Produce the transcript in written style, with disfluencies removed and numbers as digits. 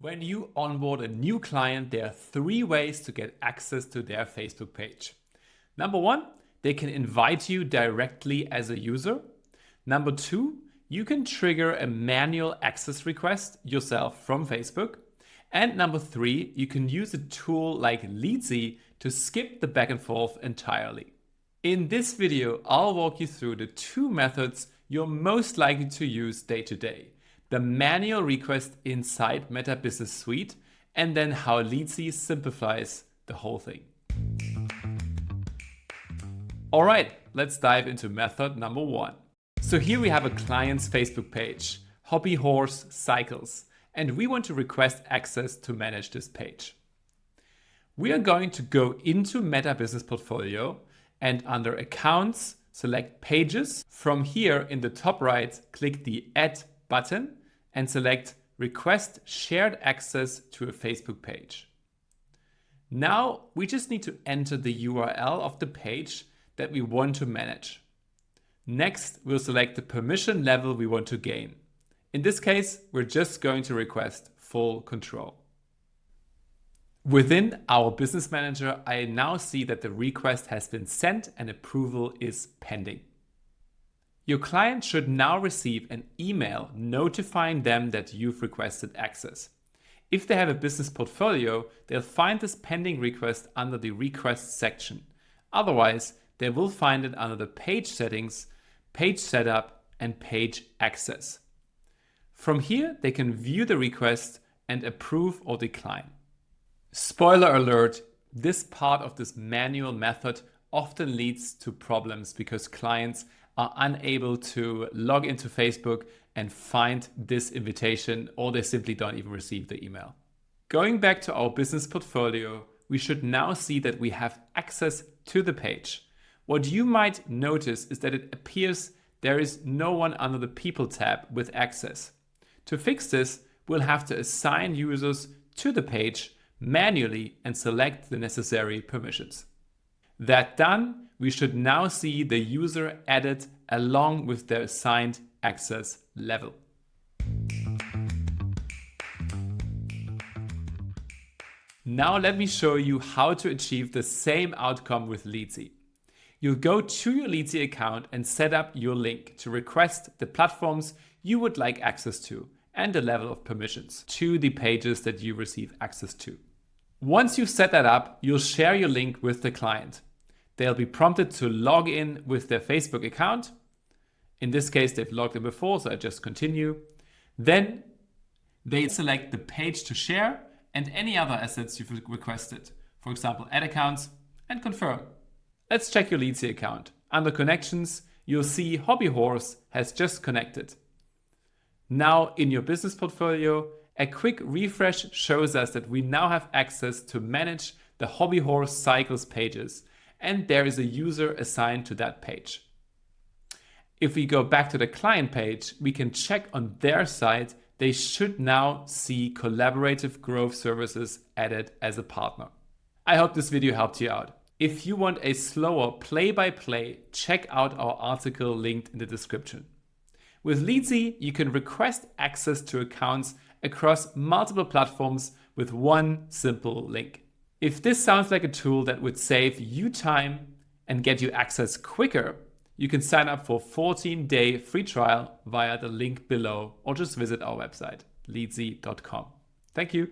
When you onboard a new client, there are 3 ways to get access to their Facebook page. Number 1, they can invite you directly as a user. Number 2, you can trigger a manual access request yourself from Facebook. And number 3, you can use a tool like Leadsie to skip the back and forth entirely. In this video, I'll walk you through the 2 methods you're most likely to use day to day. The manual request inside Meta Business Suite, and then how Leadsie simplifies the whole thing. All right, let's dive into method number 1. So here we have a client's Facebook page, Hobby Horse Cycles, and we want to request access to manage this page. We are going to go into Meta Business Portfolio and under Accounts, select Pages. From here in the top right, click the Add button and select Request Shared Access to a Facebook page. Now we just need to enter the URL of the page that we want to manage. Next, we'll select the permission level we want to gain. In this case, we're just going to request full control. Within our Business Manager, I now see that the request has been sent and approval is pending. Your client should now receive an email notifying them that you've requested access. If they have a business portfolio, they'll find this pending request under the Request section. Otherwise, they will find it under the Page Settings, Page Setup, and Page Access. From here, they can view the request and approve or decline. Spoiler alert, this part of this manual method often leads to problems because clients are unable to log into Facebook and find this invitation, or they simply don't even receive the email. Going back to our business portfolio, we should now see that we have access to the page. What you might notice is that it appears there is no one under the People tab with access. To fix this, we'll have to assign users to the page manually and select the necessary permissions. That done, we should now see the user added along with their assigned access level. Now let me show you how to achieve the same outcome with Leadsie. You'll go to your Leadsie account and set up your link to request the platforms you would like access to and the level of permissions to the pages that you receive access to. Once you've set that up, you'll share your link with the client. They'll be prompted to log in with their Facebook account. In this case, they've logged in before, so I just continue. Then they select the page to share and any other assets you've requested. For example, add accounts, and confirm. Let's check your Leadsie account. Under Connections, you'll see Hobby Horse has just connected. Now in your business portfolio, a quick refresh shows us that we now have access to manage the Hobby Horse Cycles pages, and there is a user assigned to that page. If we go back to the client page, we can check on their side. They should now see Collaborative Growth Services added as a partner. I hope this video helped you out. If you want a slower play-by-play, check out our article linked in the description. With Leadsie, you can request access to accounts across multiple platforms with one simple link. If this sounds like a tool that would save you time and get you access quicker, you can sign up for a 14-day free trial via the link below or just visit our website, leadsie.com. Thank you.